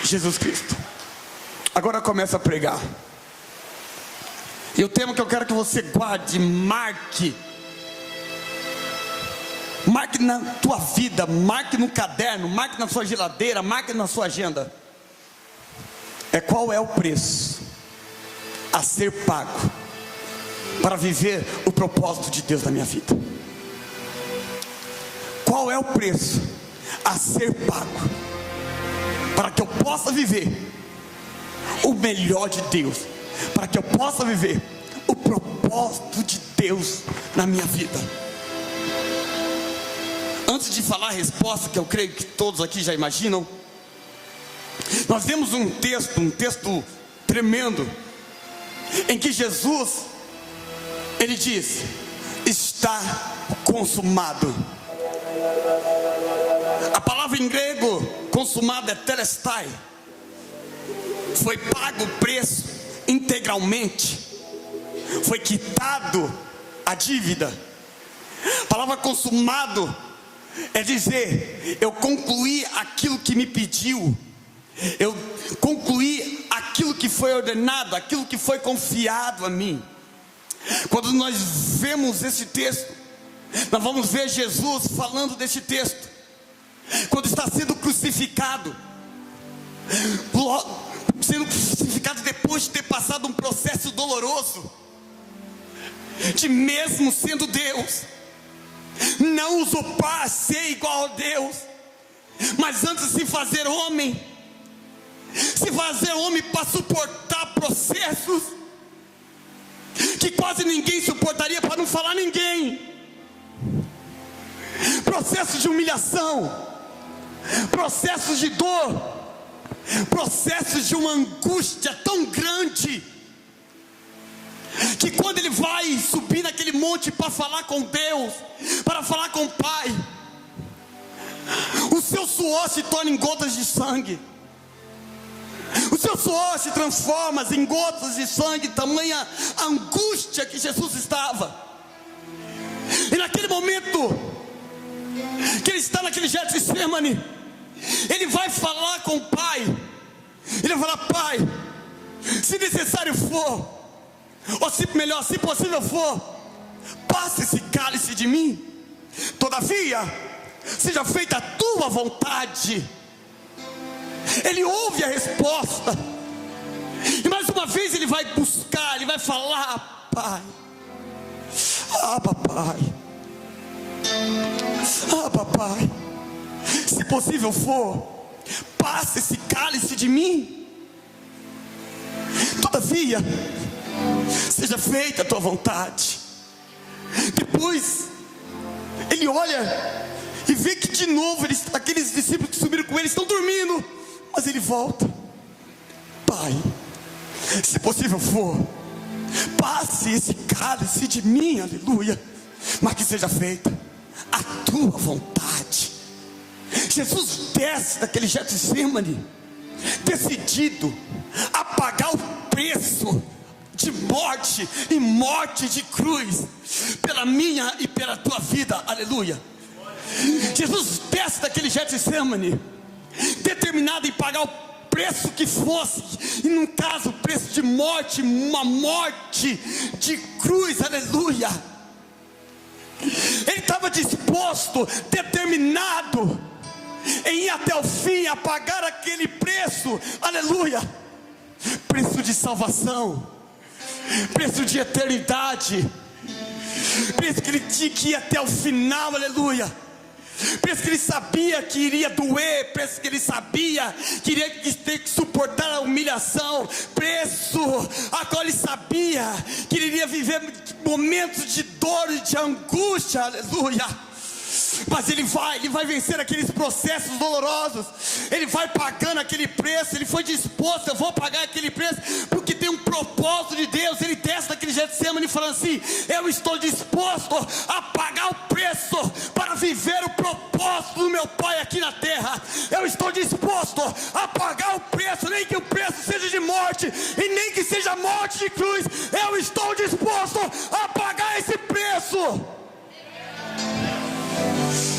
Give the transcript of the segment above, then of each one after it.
Jesus Cristo. Agora começa a pregar. E o tema que eu quero que você guarde, marque na tua vida, marque no caderno, marque na sua geladeira, marque na sua agenda. Qual é o preço a ser pago para viver o propósito de Deus na minha vida? Qual é o preço a ser pago para que eu possa viver o melhor de Deus, para que eu possa viver o propósito de Deus na minha vida? Antes de falar a resposta, que eu creio que todos aqui já imaginam, nós vemos um texto tremendo, em que Jesus, ele diz: está consumado. A palavra em grego consumado é telestai. Foi pago o preço integralmente, foi quitado a dívida. A palavra consumado é dizer: eu concluí aquilo que me pediu, eu concluí aquilo que foi ordenado, aquilo que foi confiado a mim. Quando nós vemos esse texto, nós vamos ver Jesus falando desse texto, quando está sendo crucificado, depois de ter passado um processo doloroso, de mesmo sendo Deus, não usurpar ser igual a Deus, mas antes se fazer homem para suportar processos que quase ninguém suportaria, para não falar ninguém. Processos de humilhação, processos de dor, processos de uma angústia tão grande, que quando ele vai subir naquele monte para falar com Deus, para falar com o Pai, o seu suor se torna em gotas de sangue. O seu suor se transforma em gotas de sangue, tamanha angústia que Jesus estava. E naquele momento que ele está naquele Getsemane, ele vai falar com o Pai. Ele vai falar: Pai, se necessário for, ou se possível for, passe esse cálice de mim, todavia seja feita a tua vontade. Ele ouve a resposta, e mais uma vez ele vai buscar, ele vai falar: Pai, Pai, Pai, se possível for, passe esse cálice de mim, todavia seja feita a tua vontade. Depois ele olha e vê que de novo aqueles discípulos que subiram com ele estão dormindo. Mas ele volta: Pai, se possível for, passe esse cálice de mim, aleluia, mas que seja feita a tua vontade. Jesus desce daquele Getsemane, decidido a pagar o preço de morte, e morte de cruz, pela minha e pela tua vida, aleluia. Jesus desce daquele Getsemane, determinado em pagar o preço que fosse, e no caso o preço de morte, uma morte de cruz, aleluia. Ele estava disposto, determinado em ir até o fim, a pagar aquele preço, aleluia, preço de salvação, preço de eternidade, preço que ele tinha que ir até o final, aleluia. Preço que ele sabia que iria doer, preço que ele sabia que iria ter que suportar a humilhação, preço a qual ele sabia que ele iria viver momentos de dor e de angústia, aleluia. Mas ele vai vencer aqueles processos dolorosos, ele vai pagando aquele preço, ele foi disposto: eu vou pagar aquele preço, porque tem um propósito de Deus. Ele desce daquele Getsemane falando assim: eu estou disposto a pagar o preço para viver o propósito do meu Pai aqui na terra. Eu estou disposto a pagar o preço, nem que o preço seja de morte, e nem que seja morte de cruz, eu estou disposto a pagar esse preço.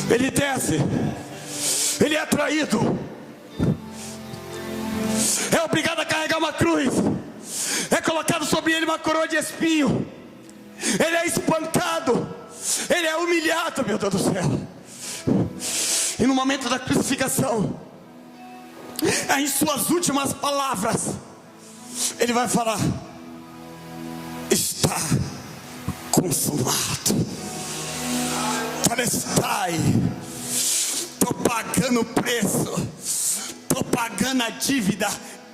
Ele desce, ele é traído, é obrigado a carregar uma cruz, é colocado sobre ele uma coroa de espinho, ele é espancado, ele é humilhado, meu Deus do céu. E no momento da crucificação, em suas últimas palavras, ele vai falar: está consumado. Palestai. Estou pagando o preço, estou pagando a dívida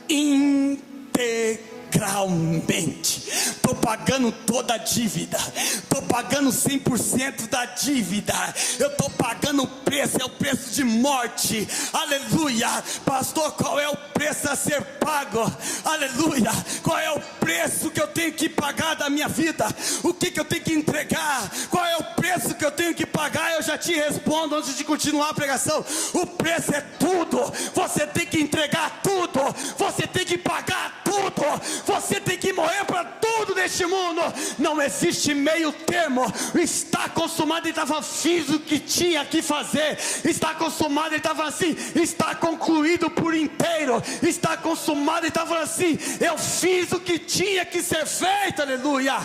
integralmente, estou pagando toda a dívida, estou pagando 100% da dívida, eu estou pagando o preço, é o preço de morte, aleluia. Pastor, qual é o preço a ser pago? Aleluia. Qual é o preço que eu tenho que pagar da minha vida? O que eu tenho que entregar? Qual é o preço que eu tenho que pagar? Eu já te respondo antes de continuar a pregação: o preço é tudo. Você tem que entregar tudo, você tem que pagar tudo, você tem que morrer para tudo neste mundo. Não existe meio termo. Está consumado, ele estava, fiz o que tinha que fazer. Está consumado, ele estava assim, está concluído por inteiro. Está consumado, ele estava assim, eu fiz o que tinha que ser feito, aleluia.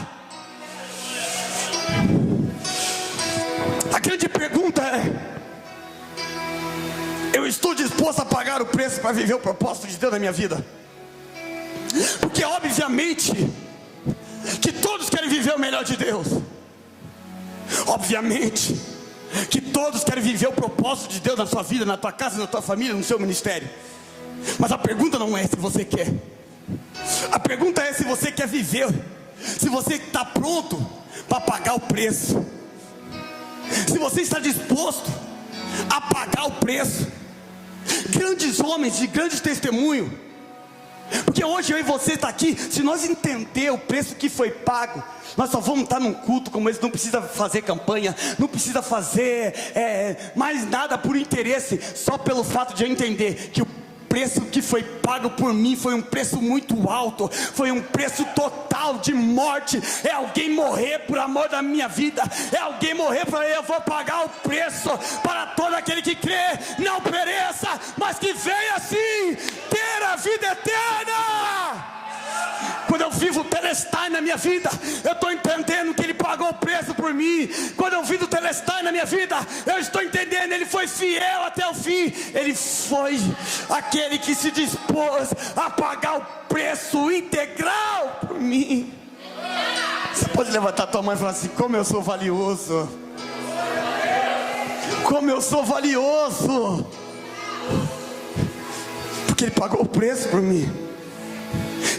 A grande pergunta é: eu estou disposto a pagar o preço para viver o propósito de Deus na minha vida? Porque obviamente que todos querem viver o melhor de Deus, obviamente que todos querem viver o propósito de Deus na sua vida, na tua casa, na tua família, no seu ministério. Mas a pergunta não é se você quer, a pergunta é se você quer viver, se você está pronto para pagar o preço, se você está disposto a pagar o preço. Grandes homens de grande testemunho, porque hoje eu e você está aqui, se nós entender o preço que foi pago, nós só vamos estar num culto como esse. Não precisa fazer campanha, não precisa fazer mais nada por interesse, só pelo fato de eu entender que o preço que foi pago por mim foi um preço muito alto, foi um preço total de morte. É alguém morrer por amor da minha vida, é alguém morrer para eu vou pagar o preço para todo aquele que crê não pereça, mas que venha assim ter a vida eterna. Quando eu vivo o Telestai na minha vida, eu estou entendendo que Ele pagou o preço por mim. Quando eu vivo o Telestai na minha vida, eu estou entendendo, Ele foi fiel até o fim. Ele foi aquele que se dispôs a pagar o preço integral por mim. Você pode levantar a tua mão e falar assim: como eu sou valioso, como eu sou valioso, porque Ele pagou o preço por mim.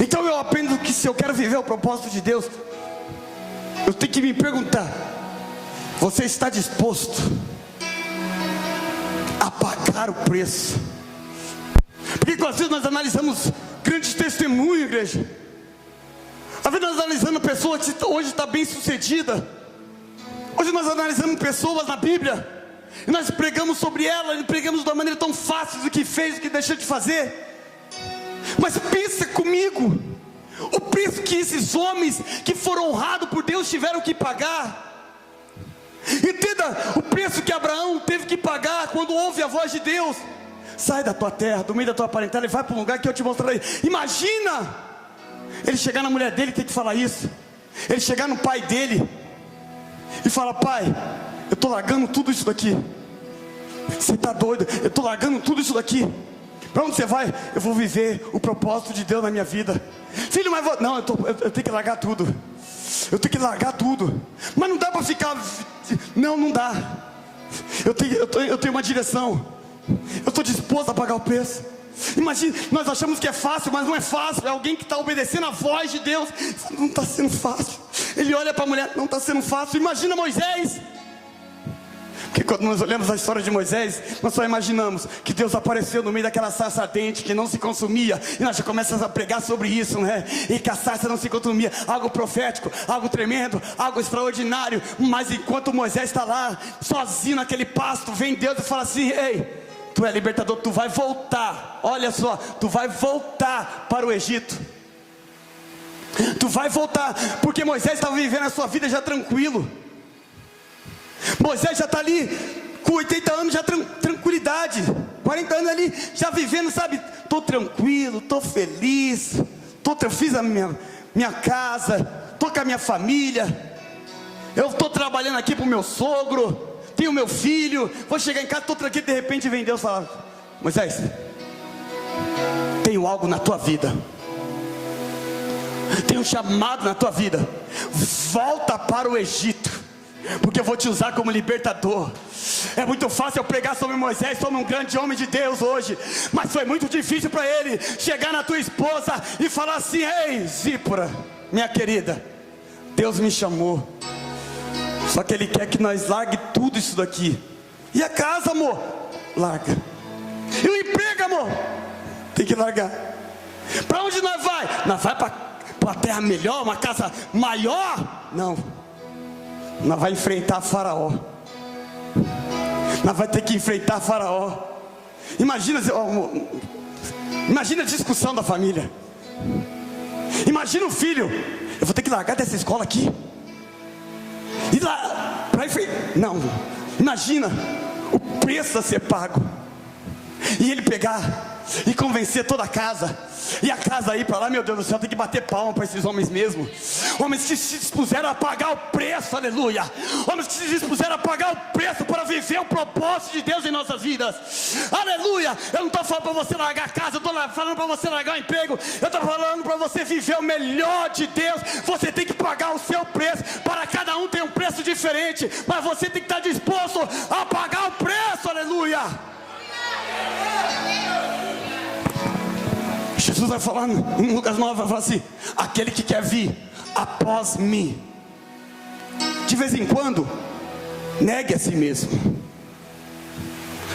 Então eu aprendo que se eu quero viver o propósito de Deus, eu tenho que me perguntar: você está disposto a pagar o preço? Porque às vezes nós analisamos grandes testemunhos, igreja. Às vezes nós analisamos pessoas que hoje está bem sucedida. Hoje nós analisamos pessoas na Bíblia e nós pregamos sobre ela, e pregamos de uma maneira tão fácil do que fez, do que deixou de fazer. Mas pensa comigo, o preço que esses homens que foram honrados por Deus tiveram que pagar. Entenda o preço que Abraão teve que pagar quando ouve a voz de Deus: sai da tua terra, do meio da tua parentela e vai para um lugar que eu te mostrarei. Imagina ele chegar na mulher dele e ter que falar isso. Ele chegar no pai dele e falar: pai, eu estou largando tudo isso daqui. Você está doido? Eu estou largando tudo isso daqui. Para onde você vai? Eu vou viver o propósito de Deus na minha vida. Filho, mas não, eu tenho que largar tudo. Eu tenho que largar tudo. Mas não dá para ficar. Não dá. Eu tenho uma direção. Eu estou disposto a pagar o preço. Imagina, nós achamos que é fácil, mas não é fácil. É alguém que está obedecendo a voz de Deus. Não está sendo fácil. Ele olha para a mulher: não está sendo fácil. Imagina Moisés. Porque quando nós olhamos a história de Moisés, nós só imaginamos que Deus apareceu no meio daquela sarça ardente que não se consumia, e nós já começamos a pregar sobre isso, né? E que a sarça não se consumia, algo profético, algo tremendo, algo extraordinário. Mas enquanto Moisés está lá, sozinho naquele pasto, vem Deus e fala assim: ei, tu é libertador, tu vai voltar. Olha só, tu vai voltar para o Egito. Tu vai voltar, porque Moisés estava vivendo a sua vida já tranquilo. Moisés já está ali com 80 anos, já tranquilidade. 40 anos ali, já vivendo, sabe? Estou tranquilo, estou feliz, fiz a minha casa, estou com a minha família, eu estou trabalhando aqui para o meu sogro, tenho meu filho, vou chegar em casa, estou tranquilo, de repente vem Deus falar: Moisés, tenho algo na tua vida, tenho um chamado na tua vida, volta para o Egito, porque eu vou te usar como libertador. É muito fácil eu pregar sobre Moisés, sobre um grande homem de Deus hoje, mas foi muito difícil para ele chegar na tua esposa e falar assim: ei, Zípora, minha querida, Deus me chamou, só que Ele quer que nós largue tudo isso daqui. E a casa, amor? Larga. E o emprego, amor? Tem que largar. Para onde nós vai? Nós vai para uma terra melhor, uma casa maior? Não. Nós vai enfrentar Faraó. Nós vai ter que enfrentar Faraó. Imagina a discussão da família. Imagina o filho: eu vou ter que largar dessa escola aqui e lá para enfrentar. Não. Imagina o preço a ser pago. E ele pegar e convencer toda a casa, e a casa ir para lá. Meu Deus do céu, tem que bater palma para esses homens mesmo. Homens que se dispuseram a pagar o preço, aleluia. Homens que se dispuseram a pagar o preço para viver o propósito de Deus em nossas vidas, aleluia. Eu não estou falando para você largar a casa, eu estou falando para você largar o emprego, eu estou falando para você viver o melhor de Deus. Você tem que pagar o seu preço. Para cada um tem um preço diferente, mas você tem que estar disposto a pagar o preço, aleluia. Jesus vai falar em Lucas 9, vai falar assim: aquele que quer vir após mim, de vez em quando, negue a si mesmo.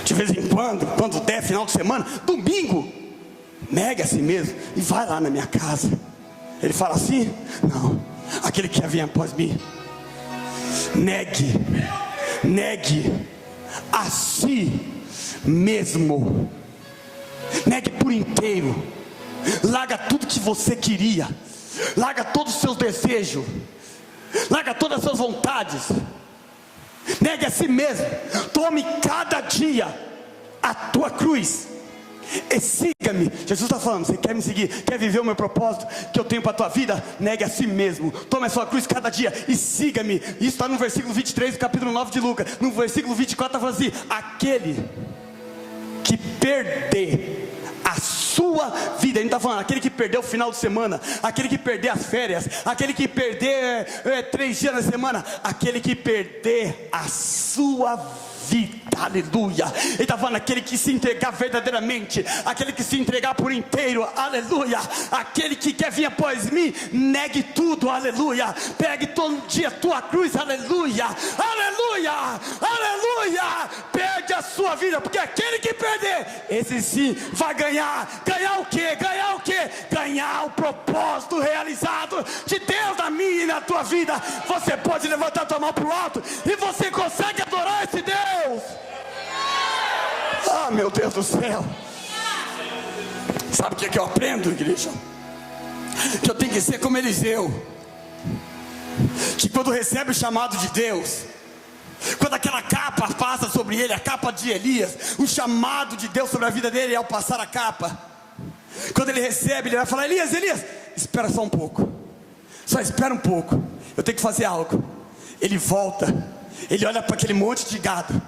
De vez em quando der final de semana, domingo, negue a si mesmo e vai lá na minha casa. Ele fala assim: não, aquele que quer vir após mim, negue a si mesmo. Negue por inteiro. Larga tudo que você queria, larga todos os seus desejos, larga todas as suas vontades. Negue a si mesmo. Tome cada dia a tua cruz e siga-me. Jesus está falando: você quer me seguir, quer viver o meu propósito que eu tenho para a tua vida? Negue a si mesmo, tome a sua cruz cada dia e siga-me. Isso está no versículo 23 do capítulo 9 de Lucas. No versículo 24 está falando assim: aquele que perder a sua vida, ele está falando, aquele que perdeu o final de semana, aquele que perder as férias, aquele que perder 3 dias na semana, aquele que perder a sua vida, aleluia. Ele está falando: aquele que se entregar verdadeiramente, aquele que se entregar por inteiro, aleluia. Aquele que quer vir após mim, negue tudo, aleluia. Pegue todo dia a tua cruz, aleluia, aleluia, aleluia. Perde a sua vida, porque aquele que perder, esse sim vai ganhar. Ganhar o quê? Ganhar o quê? Ganhar o propósito realizado de Deus na minha e na tua vida. Você pode levantar tua mão para o alto e você consegue adorar esse Deus. Ah, meu Deus do céu. Sabe o que é que eu aprendo, igreja? Que eu tenho que ser como Eliseu, que quando recebe o chamado de Deus, quando aquela capa passa sobre ele, a capa de Elias, o chamado de Deus sobre a vida dele, ao passar a capa, quando ele recebe, ele vai falar: Elias, espera só um pouco, só espera um pouco, eu tenho que fazer algo. Ele volta, ele olha para aquele monte de gado,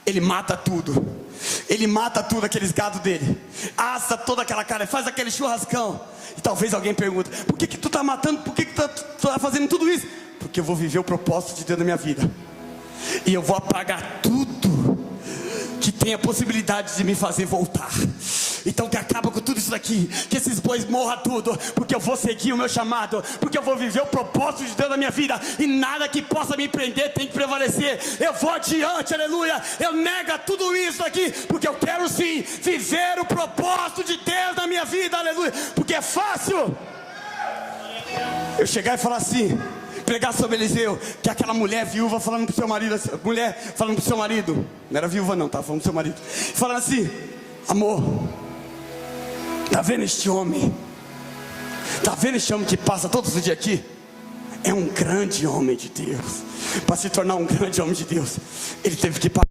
ele mata tudo. Ele mata tudo, aqueles gados dele, assa toda aquela carne, faz aquele churrascão. E talvez alguém pergunte: por que tu está matando? Por que tu está fazendo tudo isso? Porque eu vou viver o propósito de Deus na minha vida, e eu vou apagar tudo que tem a possibilidade de me fazer voltar. Então que acaba com tudo isso daqui, que esses bois morram tudo, porque eu vou seguir o meu chamado, porque eu vou viver o propósito de Deus na minha vida, e nada que possa me prender tem que prevalecer. Eu vou adiante, aleluia. Eu nego tudo isso aqui, porque eu quero sim viver o propósito de Deus na minha vida, aleluia. Porque é fácil eu chegar e falar assim, pregar sobre Eliseu, que aquela mulher viúva falando pro seu marido, mulher falando pro seu marido, não era viúva não, estava falando pro seu marido, falando assim: amor, tá vendo este homem? Tá vendo este homem que passa todos os dias aqui? É um grande homem de Deus. Para se tornar um grande homem de Deus, ele teve que pagar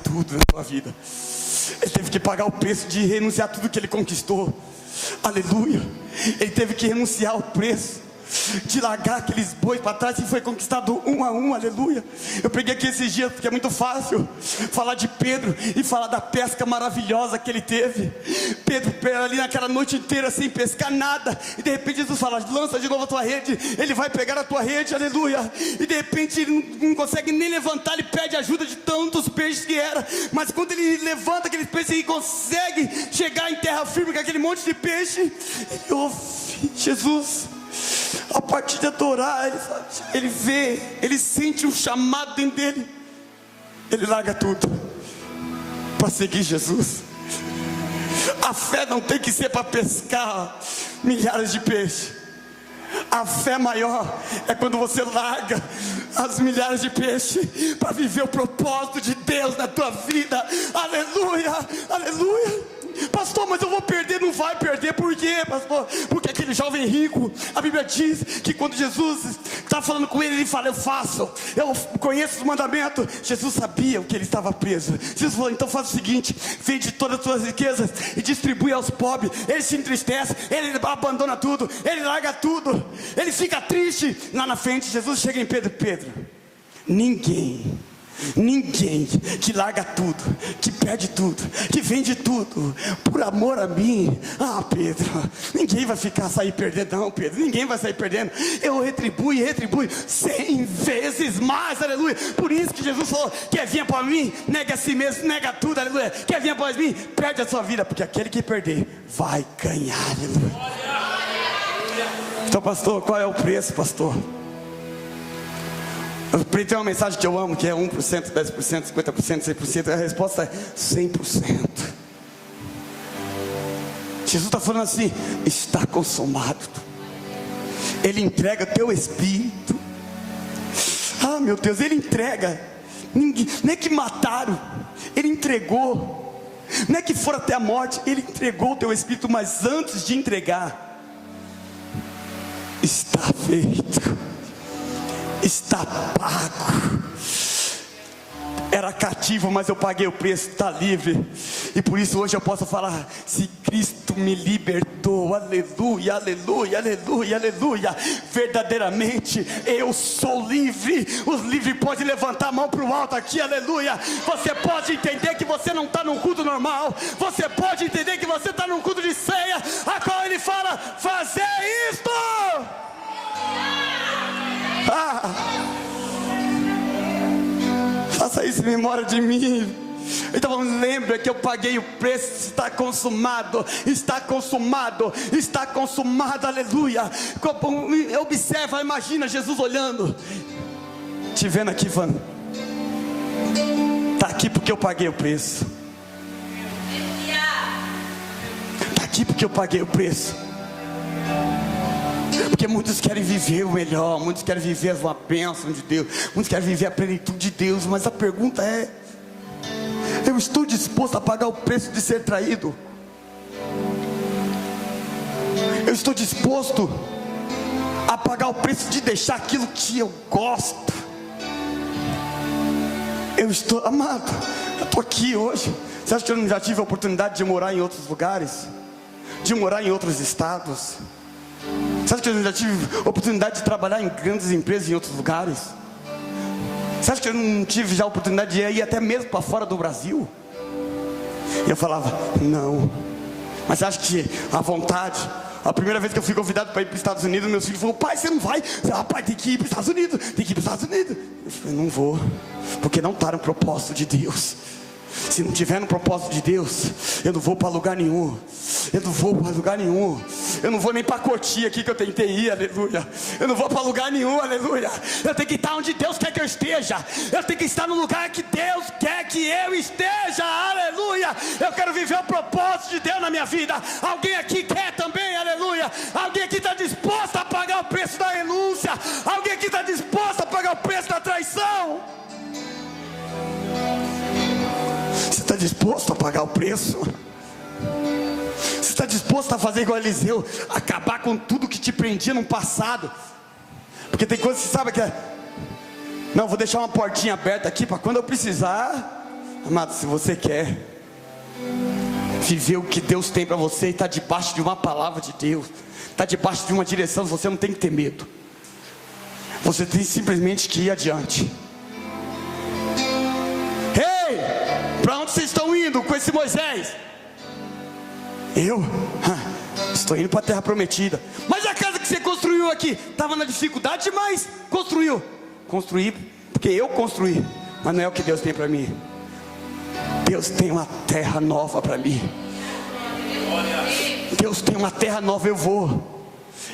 tudo na sua vida. Ele teve que pagar o preço de renunciar a tudo que ele conquistou. Aleluia. Ele teve que renunciar ao preço de largar aqueles bois para trás e foi conquistado um a um, aleluia. Eu peguei aqui esses dias porque é muito fácil falar de Pedro e falar da pesca maravilhosa que ele teve. Pedro ali naquela noite inteira sem pescar nada, e de repente Jesus fala: lança de novo a tua rede. Ele vai pegar a tua rede, aleluia, e de repente ele não consegue nem levantar, ele pede ajuda de tantos peixes que era, mas quando ele levanta aqueles peixes e consegue chegar em terra firme com aquele monte de peixe, ele ouve Jesus. A partir de adorar, ele vê, ele sente um chamado dentro dele. Ele larga tudo para seguir Jesus. A fé não tem que ser para pescar milhares de peixes. A fé maior é quando você larga as milhares de peixes para viver o propósito de Deus na tua vida. Aleluia, aleluia. Pastor, mas eu vou perder. Não vai perder. Por quê, pastor? Porque aquele jovem rico, a Bíblia diz que quando Jesus está falando com ele, ele fala: eu conheço os mandamentos. Jesus sabia o que ele estava preso. Jesus falou: então faz o seguinte, vende todas as suas riquezas e distribui aos pobres. Ele se entristece, ele abandona tudo, ele larga tudo, ele fica triste. Lá na frente Jesus chega em Pedro: Pedro, ninguém que larga tudo, que perde tudo, que vende tudo por amor a mim, Pedro, ninguém vai sair perdendo. Não, Pedro, ninguém vai sair perdendo. Eu retribuo 100 vezes mais, aleluia. Por isso que Jesus falou: quer vir após mim, nega a si mesmo, nega tudo, aleluia. Quer vir após mim, perde a sua vida, porque aquele que perder vai ganhar, aleluia. Então, pastor, qual é o preço, pastor? Eu tenho uma mensagem que eu amo, que é 1%, 10%, 50%, 100%. A resposta é 100%. Jesus está falando assim: está consumado. Ele entrega teu espírito. Meu Deus, ele entrega. Ninguém, nem que mataram, ele entregou. Não é que for até a morte, ele entregou o teu espírito. Mas antes de entregar, está feito, está pago. Era cativo, mas eu paguei o preço, está livre. E por isso hoje eu posso falar: se Cristo me libertou, aleluia, aleluia, aleluia, aleluia, verdadeiramente eu sou livre. Os livres podem levantar a mão para o alto aqui, aleluia. Você pode entender que você não está num culto normal. Você pode entender que você está num culto de ceia, a qual ele fala: fazer isto. Faça isso em memória de mim. Então lembra que eu paguei o preço. Está consumado, está consumado, está consumado, aleluia. Observa, imagina Jesus olhando, te vendo aqui, falando: está aqui porque eu paguei o preço. Está aqui porque eu paguei o preço. Porque muitos querem viver o melhor, muitos querem viver a bênção de Deus, muitos querem viver a plenitude de Deus. Mas a pergunta é: eu estou disposto a pagar o preço de ser traído? Eu estou disposto a pagar o preço de deixar aquilo que eu gosto? Eu estou, amado, eu estou aqui hoje. Você acha que eu não já tive a oportunidade de morar em outros lugares? De morar em outros estados? Você acha que eu já tive oportunidade de trabalhar em grandes empresas em outros lugares? Você acha que eu não tive já a oportunidade de ir até mesmo para fora do Brasil? E eu falava: não. Mas você acha que a vontade? A primeira vez que eu fui convidado para ir para os Estados Unidos, meus filhos falaram: pai, você não vai? Eu falei: pai, tem que ir para os Estados Unidos, tem que ir para os Estados Unidos. Eu falei: não vou, porque não está no propósito de Deus. Se não tiver no propósito de Deus, eu não vou para lugar nenhum. Eu não vou para lugar nenhum. Eu não vou nem para Cotia aqui que eu tentei ir, aleluia. Eu não vou para lugar nenhum, aleluia. Eu tenho que estar onde Deus quer que eu esteja. Eu tenho que estar no lugar que Deus quer que eu esteja, aleluia. Eu quero viver o propósito de Deus na minha vida. Alguém aqui quer também, aleluia. Alguém aqui está disposto a pagar o preço da renúncia? Alguém aqui está disposto a pagar o preço da traição? Você está disposto a pagar o preço? Você está disposto a fazer igual Eliseu, acabar com tudo que te prendia no passado? Porque tem coisas que você sabe que é: não, vou deixar uma portinha aberta aqui para quando eu precisar. Amado, se você quer, Viver o que Deus tem para você e está debaixo de uma palavra de Deus, está debaixo de uma direção. Você não tem que ter medo, você tem simplesmente que ir adiante. Ei, para onde vocês estão indo com esse Moisés? Eu? Estou indo para a terra prometida. Mas a casa que você construiu aqui estava na dificuldade demais. Construí porque eu construí, mas não é o que Deus tem para mim. Deus tem uma terra nova para mim. Deus tem uma terra nova.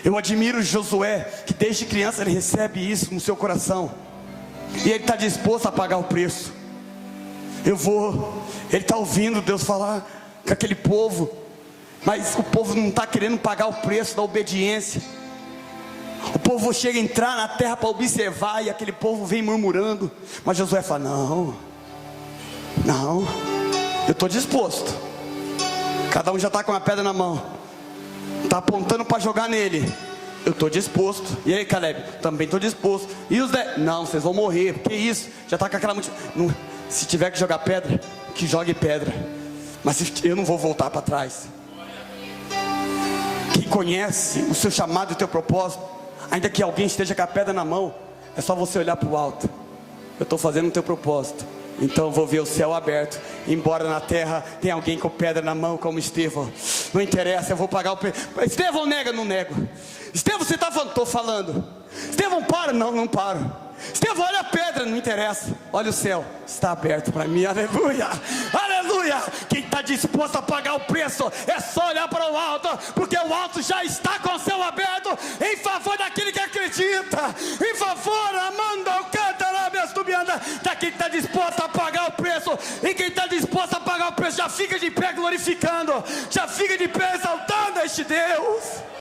Eu admiro Josué, que desde criança ele recebe isso no seu coração, e ele está disposto a pagar o preço. Ele está ouvindo Deus falar com aquele povo, mas o povo não está querendo pagar o preço da obediência. O povo chega a entrar na terra para observar, e aquele povo vem murmurando. Mas Josué fala: não, eu estou disposto. Cada um já está com uma pedra na mão, está apontando para jogar nele. Eu estou disposto. E aí, Caleb? Também estou disposto. E os 10? Não, vocês vão morrer. Que isso? Já está com aquela multidão. Se tiver que jogar pedra, que jogue pedra, mas eu não vou voltar para trás. Quem conhece o seu chamado e o teu propósito, ainda que alguém esteja com a pedra na mão, é só você olhar para o alto. Eu estou fazendo o teu propósito, então eu vou ver o céu aberto. Embora na terra tenha alguém com pedra na mão, como Estevão, não interessa, eu vou pagar o preço. Estevão nega, não nego. Estevão, você está falando? Estou falando. Estevão, para? Não paro. Estevão, olha a pedra, não interessa. Olha o céu, está aberto para mim. Aleluia, aleluia. Quem está disposto a pagar o preço, é só olhar para o alto, porque o alto já está com o céu aberto, em favor daquele que acredita, em favor, amando o cantarabia, daquele que está disposto a pagar o preço. E quem está disposto a pagar o preço, já fica de pé glorificando, já fica de pé exaltando este Deus.